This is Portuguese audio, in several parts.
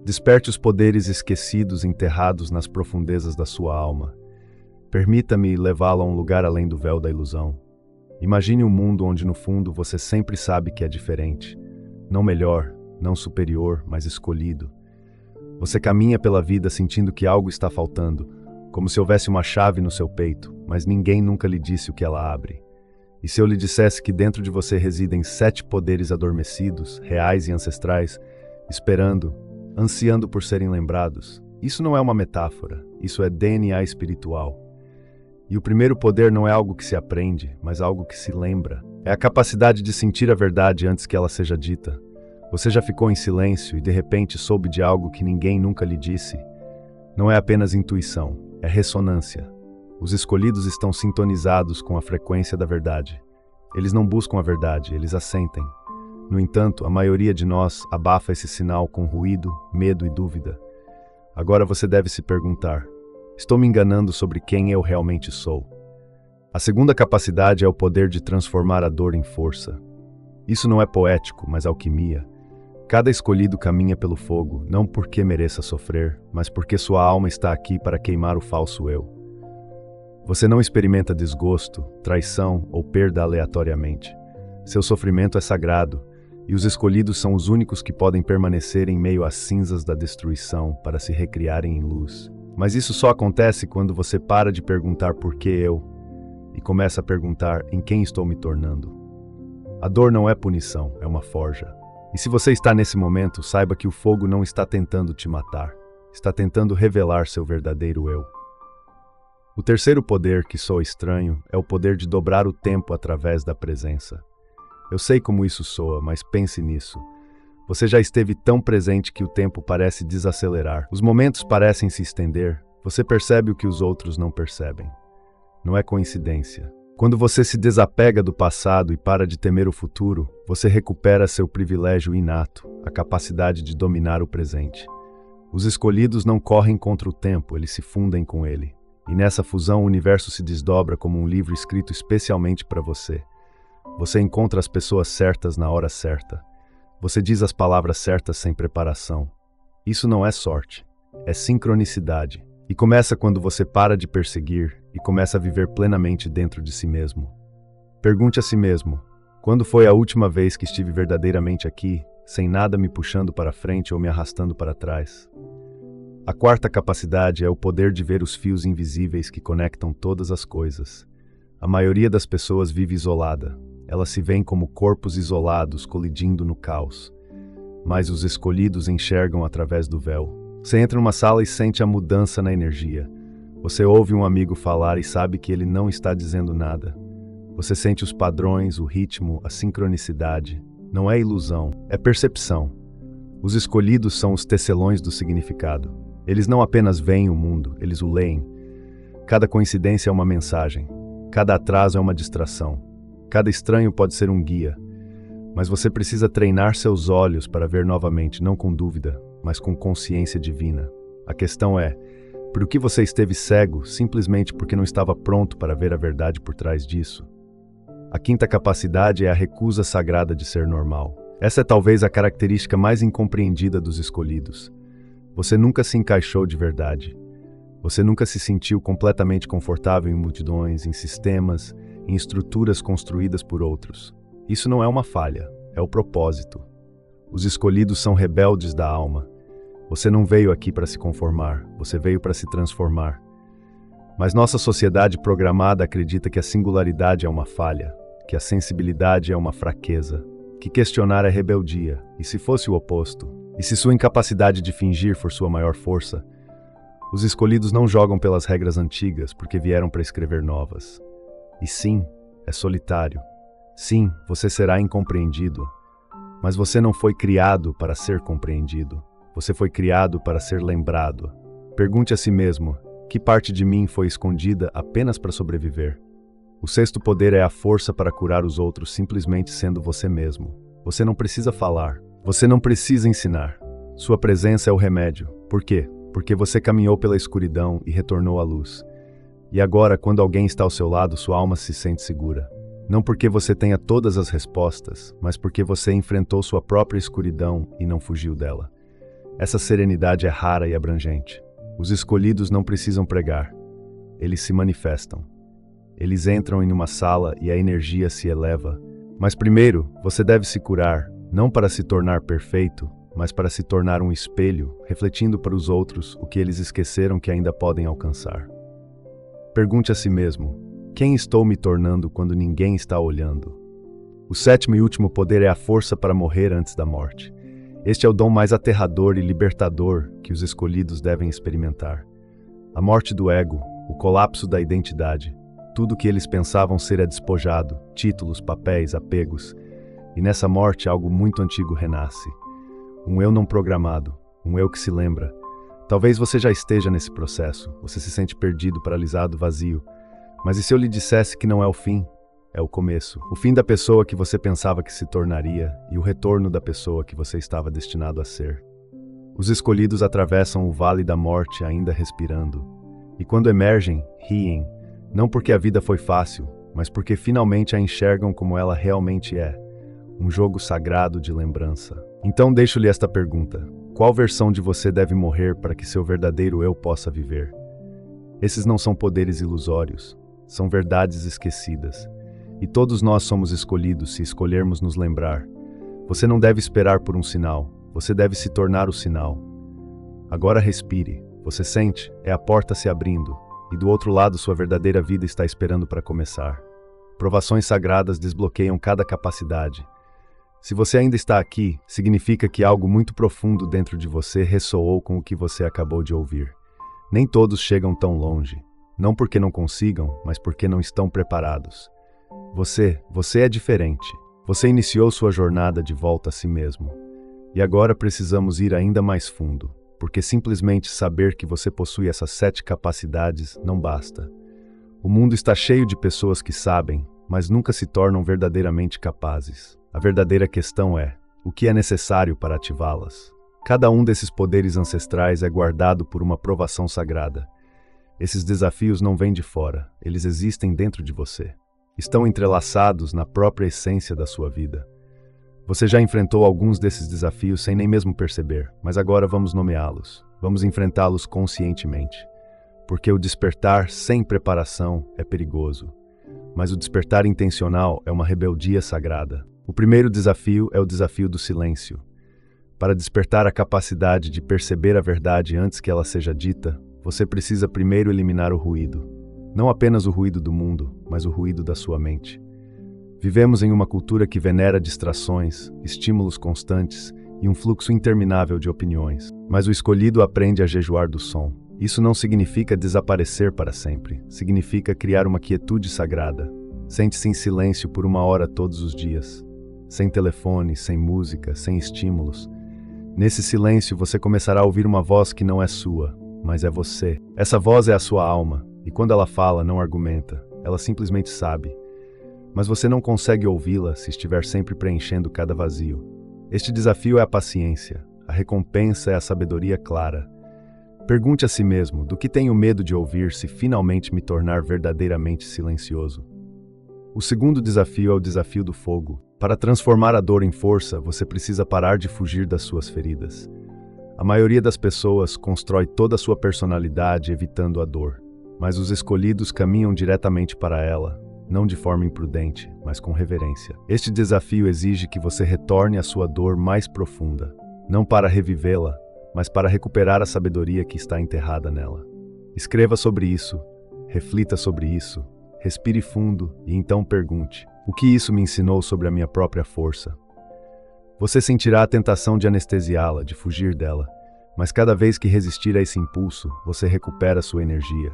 Desperte os poderes esquecidos enterrados nas profundezas da sua alma. Permita-me levá-lo a um lugar além do véu da ilusão. Imagine um mundo onde no fundo você sempre sabe que é diferente. Não melhor, não superior, mas escolhido. Você caminha pela vida sentindo que algo está faltando, como se houvesse uma chave no seu peito, mas ninguém nunca lhe disse o que ela abre. E se eu lhe dissesse que dentro de você residem 7 poderes adormecidos, reais e ancestrais, esperando, ansiando por serem lembrados? Isso não é uma metáfora, isso é DNA espiritual. E o primeiro poder não é algo que se aprende, mas algo que se lembra. É a capacidade de sentir a verdade antes que ela seja dita. Você já ficou em silêncio e de repente soube de algo que ninguém nunca lhe disse? Não é apenas intuição, é ressonância. Os escolhidos estão sintonizados com a frequência da verdade. Eles não buscam a verdade, eles a sentem. No entanto, a maioria de nós abafa esse sinal com ruído, medo e dúvida. Agora você deve se perguntar: estou me enganando sobre quem eu realmente sou? A segunda capacidade é o poder de transformar a dor em força. Isso não é poético, mas alquimia. Cada escolhido caminha pelo fogo, não porque mereça sofrer, mas porque sua alma está aqui para queimar o falso eu. Você não experimenta desgosto, traição ou perda aleatoriamente. Seu sofrimento é sagrado, e os escolhidos são os únicos que podem permanecer em meio às cinzas da destruição para se recriarem em luz. Mas isso só acontece quando você para de perguntar por que eu e começa a perguntar em quem estou me tornando. A dor não é punição, é uma forja. E se você está nesse momento, saiba que o fogo não está tentando te matar, está tentando revelar seu verdadeiro eu. O terceiro poder, que soa estranho, é o poder de dobrar o tempo através da presença. Eu sei como isso soa, mas pense nisso. Você já esteve tão presente que o tempo parece desacelerar. Os momentos parecem se estender. Você percebe o que os outros não percebem. Não é coincidência. Quando você se desapega do passado e para de temer o futuro, você recupera seu privilégio inato, a capacidade de dominar o presente. Os escolhidos não correm contra o tempo, eles se fundem com ele. E nessa fusão o universo se desdobra como um livro escrito especialmente para você. Você encontra as pessoas certas na hora certa. Você diz as palavras certas sem preparação. Isso não é sorte, é sincronicidade. E começa quando você para de perseguir e começa a viver plenamente dentro de si mesmo. Pergunte a si mesmo: quando foi a última vez que estive verdadeiramente aqui, sem nada me puxando para frente ou me arrastando para trás? A quarta capacidade é o poder de ver os fios invisíveis que conectam todas as coisas. A maioria das pessoas vive isolada. Elas se veem como corpos isolados colidindo no caos. Mas os escolhidos enxergam através do véu. Você entra numa sala e sente a mudança na energia. Você ouve um amigo falar e sabe que ele não está dizendo nada. Você sente os padrões, o ritmo, a sincronicidade. Não é ilusão, é percepção. Os escolhidos são os tecelões do significado. Eles não apenas veem o mundo, eles o leem. Cada coincidência é uma mensagem. Cada atraso é uma distração. Cada estranho pode ser um guia. Mas você precisa treinar seus olhos para ver novamente, não com dúvida, mas com consciência divina. A questão é: por que você esteve cego simplesmente porque não estava pronto para ver a verdade por trás disso? A quinta capacidade é a recusa sagrada de ser normal. Essa é talvez a característica mais incompreendida dos escolhidos. Você nunca se encaixou de verdade. Você nunca se sentiu completamente confortável em multidões, em sistemas, em estruturas construídas por outros. Isso não é uma falha, é o propósito. Os escolhidos são rebeldes da alma. Você não veio aqui para se conformar, você veio para se transformar. Mas nossa sociedade programada acredita que a singularidade é uma falha, que a sensibilidade é uma fraqueza, que questionar é rebeldia, e se fosse o oposto, e se sua incapacidade de fingir for sua maior força, os escolhidos não jogam pelas regras antigas porque vieram para escrever novas. E sim, é solitário. Sim, você será incompreendido. Mas você não foi criado para ser compreendido. Você foi criado para ser lembrado. Pergunte a si mesmo: que parte de mim foi escondida apenas para sobreviver? O sexto poder é a força para curar os outros simplesmente sendo você mesmo. Você não precisa falar. Você não precisa ensinar. Sua presença é o remédio. Por quê? Porque você caminhou pela escuridão e retornou à luz. E agora, quando alguém está ao seu lado, sua alma se sente segura. Não porque você tenha todas as respostas, mas porque você enfrentou sua própria escuridão e não fugiu dela. Essa serenidade é rara e abrangente. Os escolhidos não precisam pregar. Eles se manifestam. Eles entram em uma sala e a energia se eleva. Mas primeiro, você deve se curar, não para se tornar perfeito, mas para se tornar um espelho, refletindo para os outros o que eles esqueceram que ainda podem alcançar. Pergunte a si mesmo: quem estou me tornando quando ninguém está olhando? O sétimo e último poder é a força para morrer antes da morte. Este é o dom mais aterrador e libertador que os escolhidos devem experimentar. A morte do ego, o colapso da identidade, tudo o que eles pensavam ser é despojado, títulos, papéis, apegos. E nessa morte algo muito antigo renasce. Um eu não programado, um eu que se lembra. Talvez você já esteja nesse processo, você se sente perdido, paralisado, vazio. Mas e se eu lhe dissesse que não é o fim? É o começo. O fim da pessoa que você pensava que se tornaria e o retorno da pessoa que você estava destinado a ser. Os escolhidos atravessam o vale da morte ainda respirando. E quando emergem, riem, não porque a vida foi fácil, mas porque finalmente a enxergam como ela realmente é. Um jogo sagrado de lembrança. Então deixo-lhe esta pergunta: qual versão de você deve morrer para que seu verdadeiro eu possa viver? Esses não são poderes ilusórios, são verdades esquecidas. E todos nós somos escolhidos se escolhermos nos lembrar. Você não deve esperar por um sinal, você deve se tornar o sinal. Agora respire, você sente, é a porta se abrindo, e do outro lado sua verdadeira vida está esperando para começar. Provações sagradas desbloqueiam cada capacidade. Se você ainda está aqui, significa que algo muito profundo dentro de você ressoou com o que você acabou de ouvir. Nem todos chegam tão longe, não porque não consigam, mas porque não estão preparados. Você é diferente. Você iniciou sua jornada de volta a si mesmo. E agora precisamos ir ainda mais fundo, porque simplesmente saber que você possui essas 7 capacidades não basta. O mundo está cheio de pessoas que sabem, mas nunca se tornam verdadeiramente capazes. A verdadeira questão é: o que é necessário para ativá-las? Cada um desses poderes ancestrais é guardado por uma provação sagrada. Esses desafios não vêm de fora, eles existem dentro de você. Estão entrelaçados na própria essência da sua vida. Você já enfrentou alguns desses desafios sem nem mesmo perceber, mas agora vamos nomeá-los. Vamos enfrentá-los conscientemente. Porque o despertar sem preparação é perigoso. Mas o despertar intencional é uma rebeldia sagrada. O primeiro desafio é o desafio do silêncio. Para despertar a capacidade de perceber a verdade antes que ela seja dita, você precisa primeiro eliminar o ruído. Não apenas o ruído do mundo, mas o ruído da sua mente. Vivemos em uma cultura que venera distrações, estímulos constantes e um fluxo interminável de opiniões. Mas o escolhido aprende a jejuar do som. Isso não significa desaparecer para sempre. Significa criar uma quietude sagrada. Sente-se em silêncio por 1 hora todos os dias. Sem telefone, sem música, sem estímulos. Nesse silêncio você começará a ouvir uma voz que não é sua, mas é você. Essa voz é a sua alma. E quando ela fala, não argumenta, ela simplesmente sabe. Mas você não consegue ouvi-la se estiver sempre preenchendo cada vazio. Este desafio é a paciência, a recompensa é a sabedoria clara. Pergunte a si mesmo: do que tenho medo de ouvir se finalmente me tornar verdadeiramente silencioso? O segundo desafio é o desafio do fogo. Para transformar a dor em força, você precisa parar de fugir das suas feridas. A maioria das pessoas constrói toda a sua personalidade evitando a dor. Mas os escolhidos caminham diretamente para ela, não de forma imprudente, mas com reverência. Este desafio exige que você retorne à sua dor mais profunda, não para revivê-la, mas para recuperar a sabedoria que está enterrada nela. Escreva sobre isso, reflita sobre isso, respire fundo e então pergunte: o que isso me ensinou sobre a minha própria força? Você sentirá a tentação de anestesiá-la, de fugir dela, mas cada vez que resistir a esse impulso, você recupera sua energia.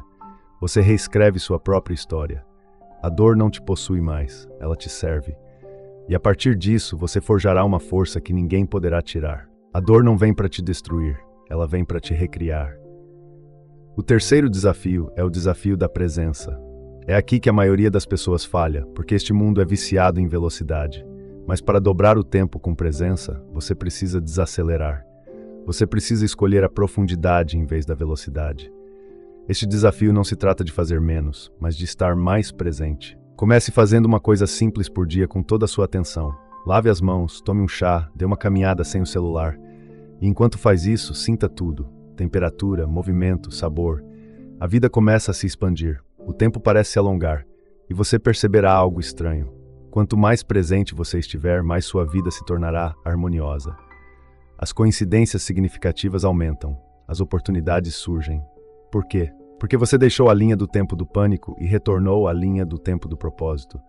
Você reescreve sua própria história. A dor não te possui mais, ela te serve. E a partir disso, você forjará uma força que ninguém poderá tirar. A dor não vem para te destruir, ela vem para te recriar. O terceiro desafio é o desafio da presença. É aqui que a maioria das pessoas falha, porque este mundo é viciado em velocidade. Mas para dobrar o tempo com presença, você precisa desacelerar. Você precisa escolher a profundidade em vez da velocidade. Este desafio não se trata de fazer menos, mas de estar mais presente. Comece fazendo uma coisa simples por dia com toda a sua atenção. Lave as mãos, tome um chá, dê uma caminhada sem o celular. E enquanto faz isso, sinta tudo: temperatura, movimento, sabor. A vida começa a se expandir, o tempo parece se alongar, e você perceberá algo estranho. Quanto mais presente você estiver, mais sua vida se tornará harmoniosa. As coincidências significativas aumentam, as oportunidades surgem. Por quê? Porque você deixou a linha do tempo do pânico e retornou à linha do tempo do propósito.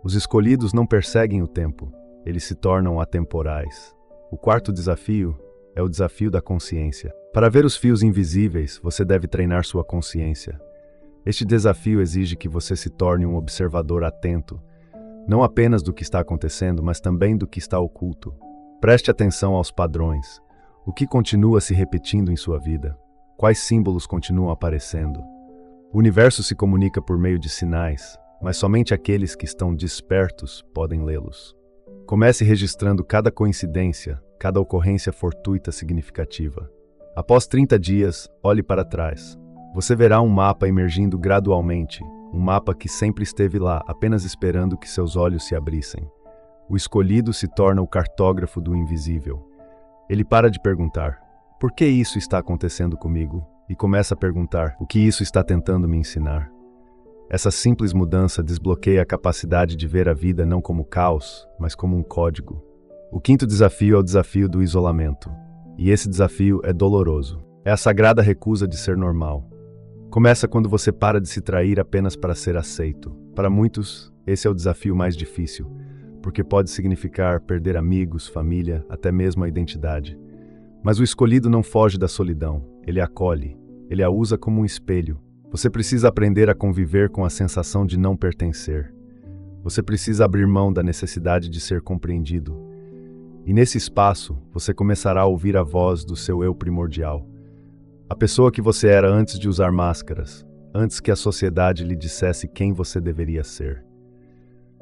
Os escolhidos não perseguem o tempo, eles se tornam atemporais. O quarto desafio é o desafio da consciência. Para ver os fios invisíveis, você deve treinar sua consciência. Este desafio exige que você se torne um observador atento, não apenas do que está acontecendo, mas também do que está oculto. Preste atenção aos padrões. O que continua se repetindo em sua vida? Quais símbolos continuam aparecendo? O universo se comunica por meio de sinais, mas somente aqueles que estão despertos podem lê-los. Comece registrando cada coincidência, cada ocorrência fortuita significativa. Após 30 dias, olhe para trás. Você verá um mapa emergindo gradualmente, um mapa que sempre esteve lá, apenas esperando que seus olhos se abrissem. O escolhido se torna o cartógrafo do invisível. Ele para de perguntar: por que isso está acontecendo comigo? E começa a perguntar: o que isso está tentando me ensinar? Essa simples mudança desbloqueia a capacidade de ver a vida não como caos, mas como um código. O quinto desafio é o desafio do isolamento. E esse desafio é doloroso. É a sagrada recusa de ser normal. Começa quando você para de se trair apenas para ser aceito. Para muitos, esse é o desafio mais difícil, porque pode significar perder amigos, família, até mesmo a identidade. Mas o escolhido não foge da solidão, ele a acolhe, ele a usa como um espelho. Você precisa aprender a conviver com a sensação de não pertencer. Você precisa abrir mão da necessidade de ser compreendido. E nesse espaço, você começará a ouvir a voz do seu eu primordial. A pessoa que você era antes de usar máscaras, antes que a sociedade lhe dissesse quem você deveria ser.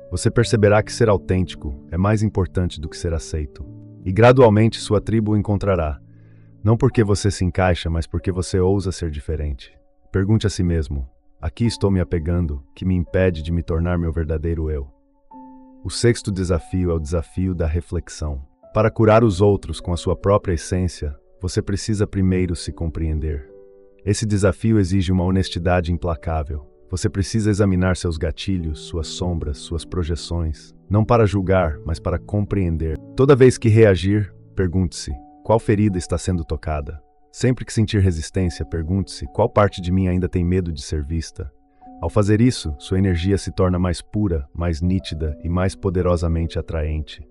Você perceberá que ser autêntico é mais importante do que ser aceito. E gradualmente sua tribo o encontrará. Não porque você se encaixa, mas porque você ousa ser diferente. Pergunte a si mesmo: a que estou me apegando que me impede de me tornar meu verdadeiro eu? O sexto desafio é o desafio da reflexão. Para curar os outros com a sua própria essência, você precisa primeiro se compreender. Esse desafio exige uma honestidade implacável. Você precisa examinar seus gatilhos, suas sombras, suas projeções, não para julgar, mas para compreender. Toda vez que reagir, pergunte-se: qual ferida está sendo tocada? Sempre que sentir resistência, pergunte-se: qual parte de mim ainda tem medo de ser vista? Ao fazer isso, sua energia se torna mais pura, mais nítida e mais poderosamente atraente.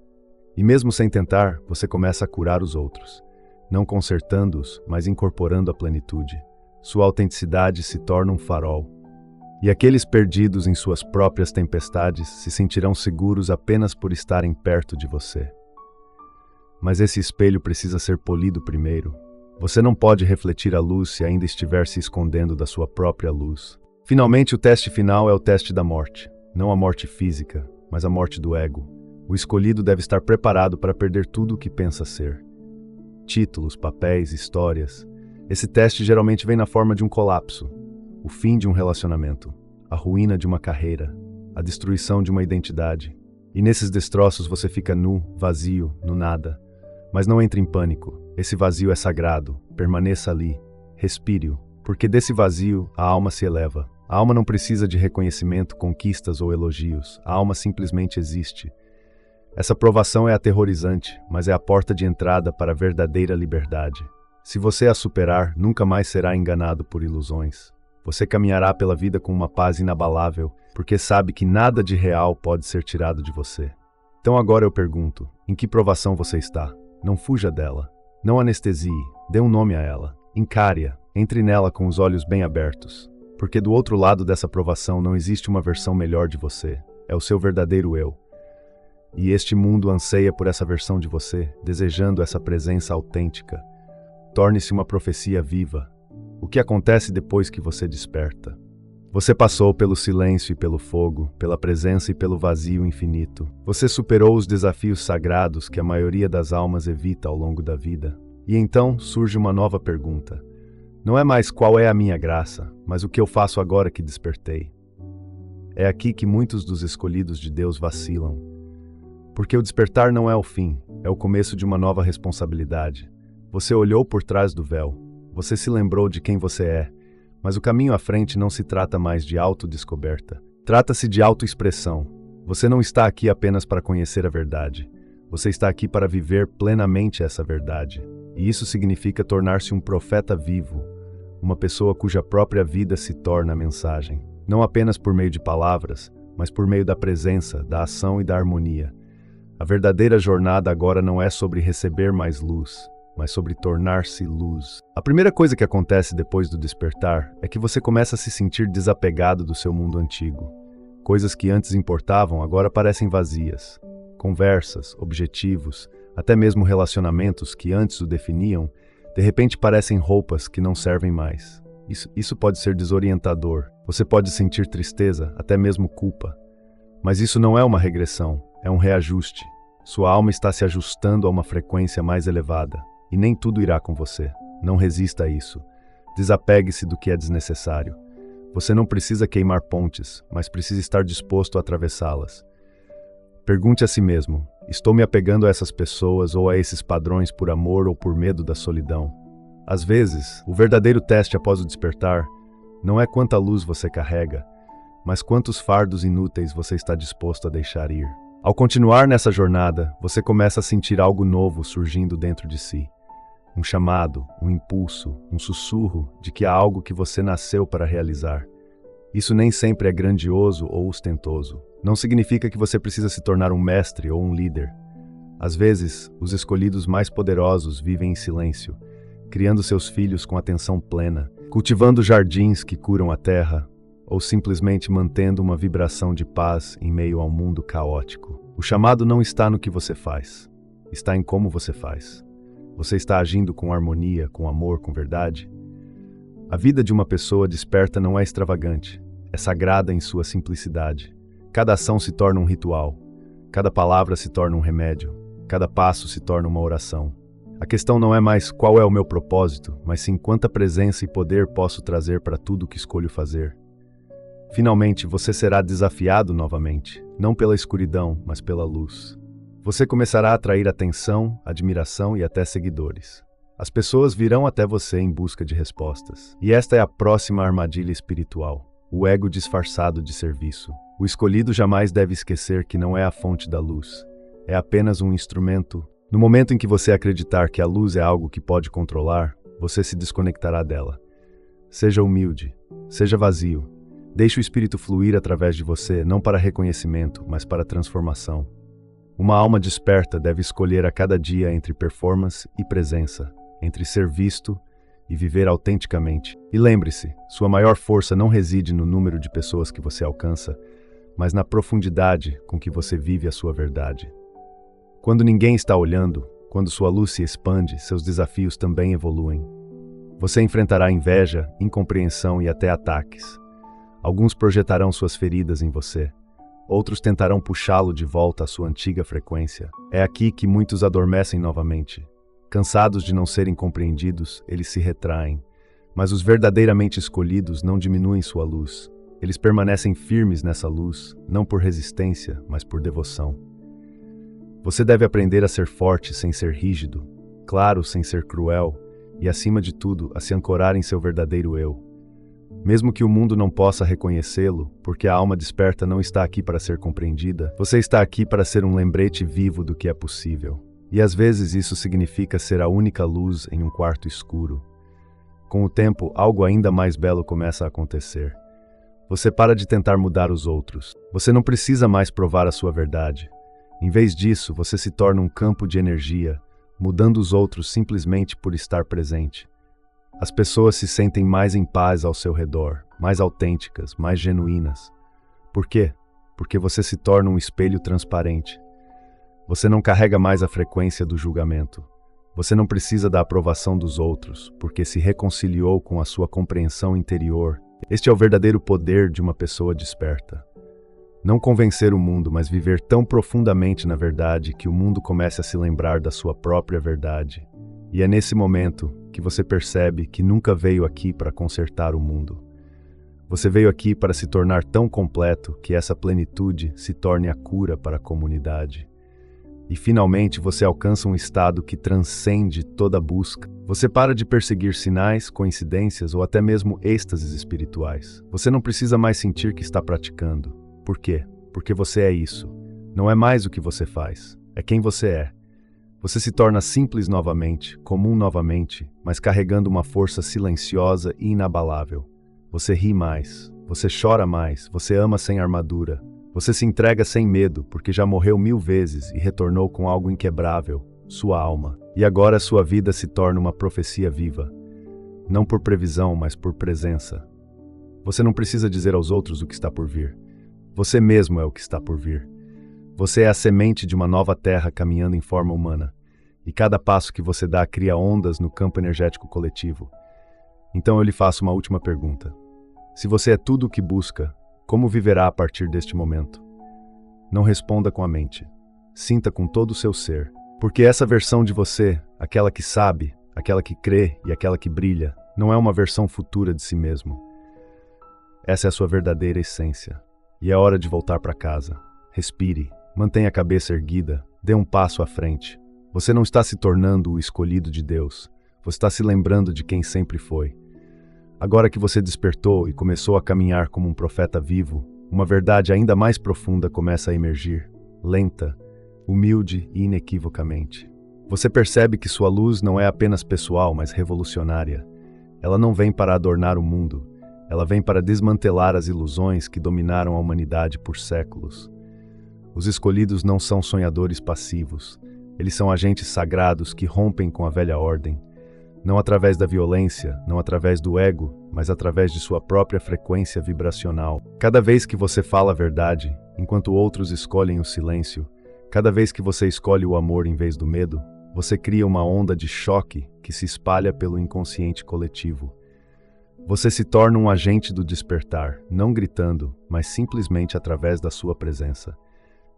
E mesmo sem tentar, você começa a curar os outros, não consertando-os, mas incorporando a plenitude. Sua autenticidade se torna um farol. E aqueles perdidos em suas próprias tempestades se sentirão seguros apenas por estarem perto de você. Mas esse espelho precisa ser polido primeiro. Você não pode refletir a luz se ainda estiver se escondendo da sua própria luz. Finalmente, o teste final é o teste da morte. Não a morte física, mas a morte do ego. O escolhido deve estar preparado para perder tudo o que pensa ser. Títulos, papéis, histórias. Esse teste geralmente vem na forma de um colapso, o fim de um relacionamento, a ruína de uma carreira, a destruição de uma identidade. E nesses destroços você fica nu, vazio, no nada. Mas não entre em pânico. Esse vazio é sagrado. Permaneça ali. Respire-o. Porque desse vazio, a alma se eleva. A alma não precisa de reconhecimento, conquistas ou elogios. A alma simplesmente existe. Essa provação é aterrorizante, mas é a porta de entrada para a verdadeira liberdade. Se você a superar, nunca mais será enganado por ilusões. Você caminhará pela vida com uma paz inabalável, porque sabe que nada de real pode ser tirado de você. Então agora eu pergunto, em que provação você está? Não fuja dela. Não anestesie, dê um nome a ela. Encare-a, entre nela com os olhos bem abertos. Porque do outro lado dessa provação não existe uma versão melhor de você. É o seu verdadeiro eu. E este mundo anseia por essa versão de você, desejando essa presença autêntica. Torne-se uma profecia viva. O que acontece depois que você desperta? Você passou pelo silêncio e pelo fogo, pela presença e pelo vazio infinito. Você superou os desafios sagrados que a maioria das almas evita ao longo da vida. E então surge uma nova pergunta. Não é mais qual é a minha graça, mas o que eu faço agora que despertei. É aqui que muitos dos escolhidos de Deus vacilam. Porque o despertar não é o fim, é o começo de uma nova responsabilidade. Você olhou por trás do véu. Você se lembrou de quem você é. Mas o caminho à frente não se trata mais de autodescoberta. Trata-se de autoexpressão. Você não está aqui apenas para conhecer a verdade. Você está aqui para viver plenamente essa verdade. E isso significa tornar-se um profeta vivo, uma pessoa cuja própria vida se torna a mensagem. Não apenas por meio de palavras, mas por meio da presença, da ação e da harmonia. A verdadeira jornada agora não é sobre receber mais luz, mas sobre tornar-se luz. A primeira coisa que acontece depois do despertar é que você começa a se sentir desapegado do seu mundo antigo. Coisas que antes importavam agora parecem vazias. Conversas, objetivos, até mesmo relacionamentos que antes o definiam, de repente parecem roupas que não servem mais. Isso pode ser desorientador. Você pode sentir tristeza, até mesmo culpa. Mas isso não é uma regressão, é um reajuste. Sua alma está se ajustando a uma frequência mais elevada. E nem tudo irá com você. Não resista a isso. Desapegue-se do que é desnecessário. Você não precisa queimar pontes, mas precisa estar disposto a atravessá-las. Pergunte a si mesmo: estou me apegando a essas pessoas ou a esses padrões por amor ou por medo da solidão? Às vezes, o verdadeiro teste após o despertar não é quanta luz você carrega, mas quantos fardos inúteis você está disposto a deixar ir. Ao continuar nessa jornada, você começa a sentir algo novo surgindo dentro de si. Um chamado, um impulso, um sussurro de que há algo que você nasceu para realizar. Isso nem sempre é grandioso ou ostentoso. Não significa que você precisa se tornar um mestre ou um líder. Às vezes, os escolhidos mais poderosos vivem em silêncio, criando seus filhos com atenção plena, cultivando jardins que curam a terra, ou simplesmente mantendo uma vibração de paz em meio ao mundo caótico. O chamado não está no que você faz, está em como você faz. Você está agindo com harmonia, com amor, com verdade? A vida de uma pessoa desperta não é extravagante, é sagrada em sua simplicidade. Cada ação se torna um ritual, cada palavra se torna um remédio, cada passo se torna uma oração. A questão não é mais qual é o meu propósito, mas sim quanta presença e poder posso trazer para tudo o que escolho fazer. Finalmente, você será desafiado novamente, não pela escuridão, mas pela luz. Você começará a atrair atenção, admiração e até seguidores. As pessoas virão até você em busca de respostas. E esta é a próxima armadilha espiritual, o ego disfarçado de serviço. O escolhido jamais deve esquecer que não é a fonte da luz, é apenas um instrumento. No momento em que você acreditar que a luz é algo que pode controlar, você se desconectará dela. Seja humilde, seja vazio. Deixe o espírito fluir através de você, não para reconhecimento, mas para transformação. Uma alma desperta deve escolher a cada dia entre performance e presença, entre ser visto e viver autenticamente. E lembre-se, sua maior força não reside no número de pessoas que você alcança, mas na profundidade com que você vive a sua verdade. Quando ninguém está olhando, quando sua luz se expande, seus desafios também evoluem. Você enfrentará inveja, incompreensão e até ataques. Alguns projetarão suas feridas em você. Outros tentarão puxá-lo de volta à sua antiga frequência. É aqui que muitos adormecem novamente. Cansados de não serem compreendidos, eles se retraem. Mas os verdadeiramente escolhidos não diminuem sua luz. Eles permanecem firmes nessa luz, não por resistência, mas por devoção. Você deve aprender a ser forte sem ser rígido, claro sem ser cruel, e acima de tudo, a se ancorar em seu verdadeiro eu. Mesmo que o mundo não possa reconhecê-lo, porque a alma desperta não está aqui para ser compreendida, você está aqui para ser um lembrete vivo do que é possível. E às vezes isso significa ser a única luz em um quarto escuro. Com o tempo, algo ainda mais belo começa a acontecer. Você para de tentar mudar os outros. Você não precisa mais provar a sua verdade. Em vez disso, você se torna um campo de energia, mudando os outros simplesmente por estar presente. As pessoas se sentem mais em paz ao seu redor, mais autênticas, mais genuínas. Por quê? Porque você se torna um espelho transparente. Você não carrega mais a frequência do julgamento. Você não precisa da aprovação dos outros, porque se reconciliou com a sua compreensão interior. Este é o verdadeiro poder de uma pessoa desperta. Não convencer o mundo, mas viver tão profundamente na verdade que o mundo comece a se lembrar da sua própria verdade. E é nesse momento que você percebe que nunca veio aqui para consertar o mundo. Você veio aqui para se tornar tão completo que essa plenitude se torne a cura para a comunidade. E finalmente você alcança um estado que transcende toda busca. Você para de perseguir sinais, coincidências ou até mesmo êxtases espirituais. Você não precisa mais sentir que está praticando. Por quê? Porque você é isso. Não é mais o que você faz, é quem você é. Você se torna simples novamente, comum novamente, mas carregando uma força silenciosa e inabalável. Você ri mais, você chora mais, você ama sem armadura. Você se entrega sem medo, porque já morreu 1000 vezes e retornou com algo inquebrável, sua alma. E agora sua vida se torna uma profecia viva. Não por previsão, mas por presença. Você não precisa dizer aos outros o que está por vir. Você mesmo é o que está por vir. Você é a semente de uma nova terra caminhando em forma humana. E cada passo que você dá cria ondas no campo energético coletivo. Então eu lhe faço uma última pergunta. Se você é tudo o que busca, como viverá a partir deste momento? Não responda com a mente. Sinta com todo o seu ser. Porque essa versão de você, aquela que sabe, aquela que crê e aquela que brilha, não é uma versão futura de si mesmo. Essa é a sua verdadeira essência. E é hora de voltar para casa. Respire, mantenha a cabeça erguida, dê um passo à frente. Você não está se tornando o escolhido de Deus. Você está se lembrando de quem sempre foi. Agora que você despertou e começou a caminhar como um profeta vivo, uma verdade ainda mais profunda começa a emergir, lenta, humilde e inequivocamente. Você percebe que sua luz não é apenas pessoal, mas revolucionária. Ela não vem para adornar o mundo, ela vem para desmantelar as ilusões que dominaram a humanidade por séculos. Os escolhidos não são sonhadores passivos, eles são agentes sagrados que rompem com a velha ordem. Não através da violência, não através do ego, mas através de sua própria frequência vibracional. Cada vez que você fala a verdade, enquanto outros escolhem o silêncio, cada vez que você escolhe o amor em vez do medo, você cria uma onda de choque que se espalha pelo inconsciente coletivo. Você se torna um agente do despertar, não gritando, mas simplesmente através da sua presença.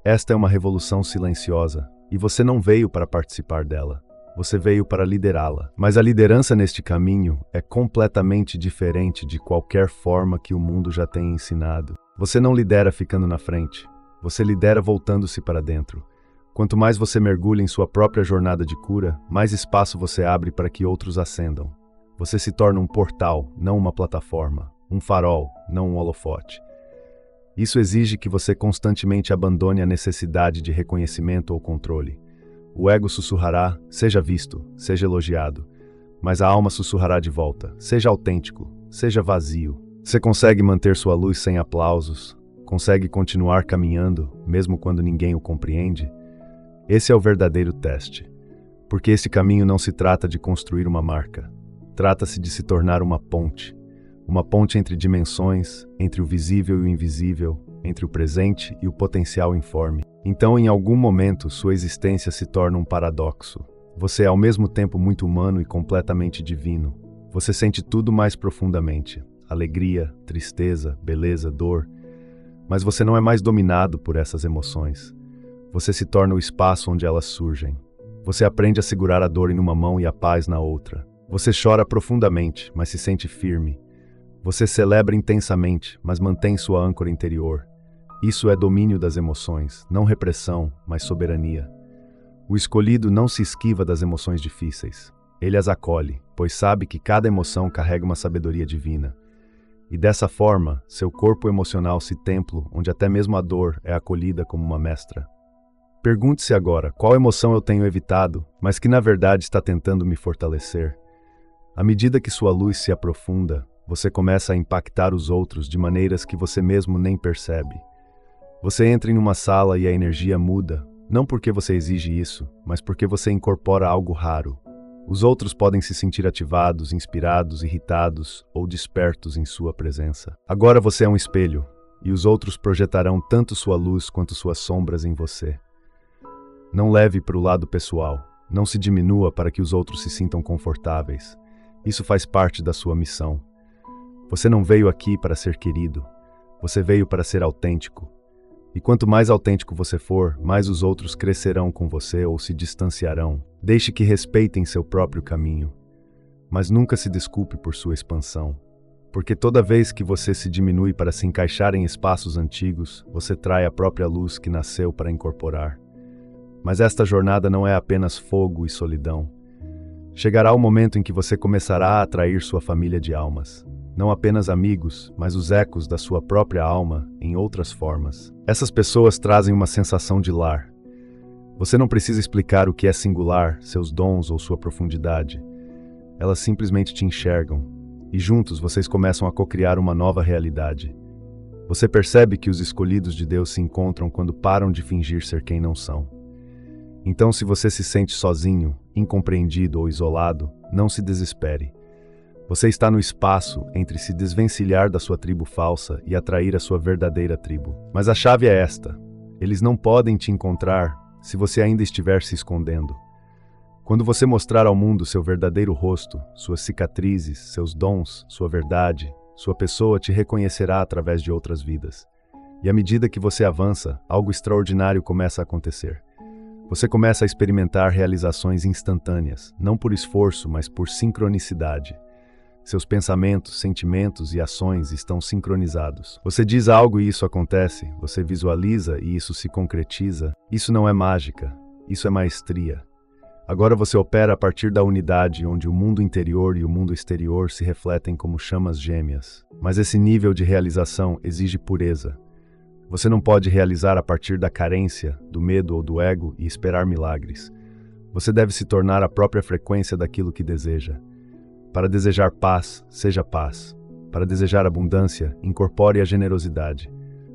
Esta é uma revolução silenciosa, e você não veio para participar dela. Você veio para liderá-la. Mas a liderança neste caminho é completamente diferente de qualquer forma que o mundo já tenha ensinado. Você não lidera ficando na frente. Você lidera voltando-se para dentro. Quanto mais você mergulha em sua própria jornada de cura, mais espaço você abre para que outros ascendam. Você se torna um portal, não uma plataforma. Um farol, não um holofote. Isso exige que você constantemente abandone a necessidade de reconhecimento ou controle. O ego sussurrará, seja visto, seja elogiado. Mas a alma sussurrará de volta, seja autêntico, seja vazio. Você consegue manter sua luz sem aplausos? Consegue continuar caminhando, mesmo quando ninguém o compreende? Esse é o verdadeiro teste. Porque esse caminho não se trata de construir uma marca. Trata-se de se tornar uma ponte. Uma ponte entre dimensões, entre o visível e o invisível, entre o presente e o potencial informe. Então, em algum momento, sua existência se torna um paradoxo. Você é ao mesmo tempo muito humano e completamente divino. Você sente tudo mais profundamente. Alegria, tristeza, beleza, dor. Mas você não é mais dominado por essas emoções. Você se torna o espaço onde elas surgem. Você aprende a segurar a dor em uma mão e a paz na outra. Você chora profundamente, mas se sente firme. Você celebra intensamente, mas mantém sua âncora interior. Isso é domínio das emoções, não repressão, mas soberania. O escolhido não se esquiva das emoções difíceis. Ele as acolhe, pois sabe que cada emoção carrega uma sabedoria divina. E dessa forma, seu corpo emocional se templo, onde até mesmo a dor é acolhida como uma mestra. Pergunte-se agora, qual emoção eu tenho evitado, mas que na verdade está tentando me fortalecer? À medida que sua luz se aprofunda, você começa a impactar os outros de maneiras que você mesmo nem percebe. Você entra em uma sala e a energia muda, não porque você exige isso, mas porque você incorpora algo raro. Os outros podem se sentir ativados, inspirados, irritados ou despertos em sua presença. Agora você é um espelho, e os outros projetarão tanto sua luz quanto suas sombras em você. Não leve para o lado pessoal, não se diminua para que os outros se sintam confortáveis. Isso faz parte da sua missão. Você não veio aqui para ser querido, você veio para ser autêntico. E quanto mais autêntico você for, mais os outros crescerão com você ou se distanciarão. Deixe que respeitem seu próprio caminho. Mas nunca se desculpe por sua expansão. Porque toda vez que você se diminui para se encaixar em espaços antigos, você trai a própria luz que nasceu para incorporar. Mas esta jornada não é apenas fogo e solidão. Chegará o momento em que você começará a atrair sua família de almas. Não apenas amigos, mas os ecos da sua própria alma em outras formas. Essas pessoas trazem uma sensação de lar. Você não precisa explicar o que é singular, seus dons ou sua profundidade. Elas simplesmente te enxergam, e juntos vocês começam a cocriar uma nova realidade. Você percebe que os escolhidos de Deus se encontram quando param de fingir ser quem não são. Então, se você se sente sozinho, incompreendido ou isolado, não se desespere. Você está no espaço entre se desvencilhar da sua tribo falsa e atrair a sua verdadeira tribo. Mas a chave é esta: eles não podem te encontrar se você ainda estiver se escondendo. Quando você mostrar ao mundo seu verdadeiro rosto, suas cicatrizes, seus dons, sua verdade, sua pessoa te reconhecerá através de outras vidas. E à medida que você avança, algo extraordinário começa a acontecer. Você começa a experimentar realizações instantâneas, não por esforço, mas por sincronicidade. Seus pensamentos, sentimentos e ações estão sincronizados. Você diz algo e isso acontece, você visualiza e isso se concretiza. Isso não é mágica, isso é maestria. Agora você opera a partir da unidade onde o mundo interior e o mundo exterior se refletem como chamas gêmeas. Mas esse nível de realização exige pureza. Você não pode realizar a partir da carência, do medo ou do ego e esperar milagres. Você deve se tornar a própria frequência daquilo que deseja. Para desejar paz, seja paz. Para desejar abundância, incorpore a generosidade.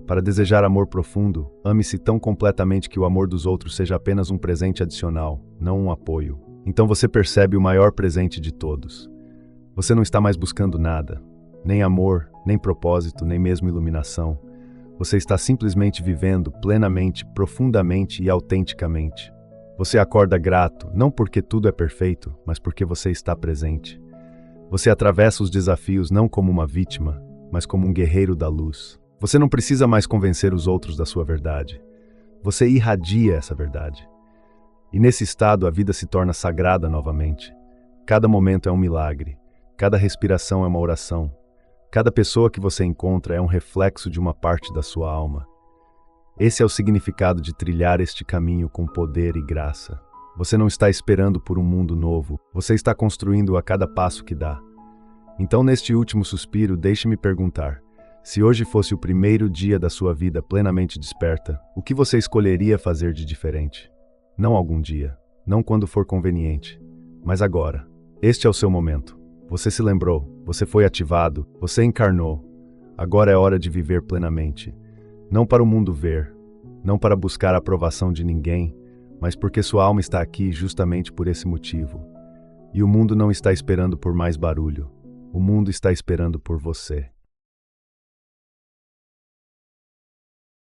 Para desejar amor profundo, ame-se tão completamente que o amor dos outros seja apenas um presente adicional, não um apoio. Então você percebe o maior presente de todos. Você não está mais buscando nada, nem amor, nem propósito, nem mesmo iluminação. Você está simplesmente vivendo plenamente, profundamente e autenticamente. Você acorda grato, não porque tudo é perfeito, mas porque você está presente. Você atravessa os desafios não como uma vítima, mas como um guerreiro da luz. Você não precisa mais convencer os outros da sua verdade. Você irradia essa verdade. E nesse estado a vida se torna sagrada novamente. Cada momento é um milagre. Cada respiração é uma oração. Cada pessoa que você encontra é um reflexo de uma parte da sua alma. Esse é o significado de trilhar este caminho com poder e graça. Você não está esperando por um mundo novo, você está construindo a cada passo que dá. Então, neste último suspiro, deixe-me perguntar: se hoje fosse o primeiro dia da sua vida plenamente desperta, o que você escolheria fazer de diferente? Não algum dia, não quando for conveniente, mas agora. Este é o seu momento. Você se lembrou, você foi ativado, você encarnou. Agora é hora de viver plenamente. Não para o mundo ver, não para buscar a aprovação de ninguém, mas porque sua alma está aqui justamente por esse motivo. E o mundo não está esperando por mais barulho. O mundo está esperando por você.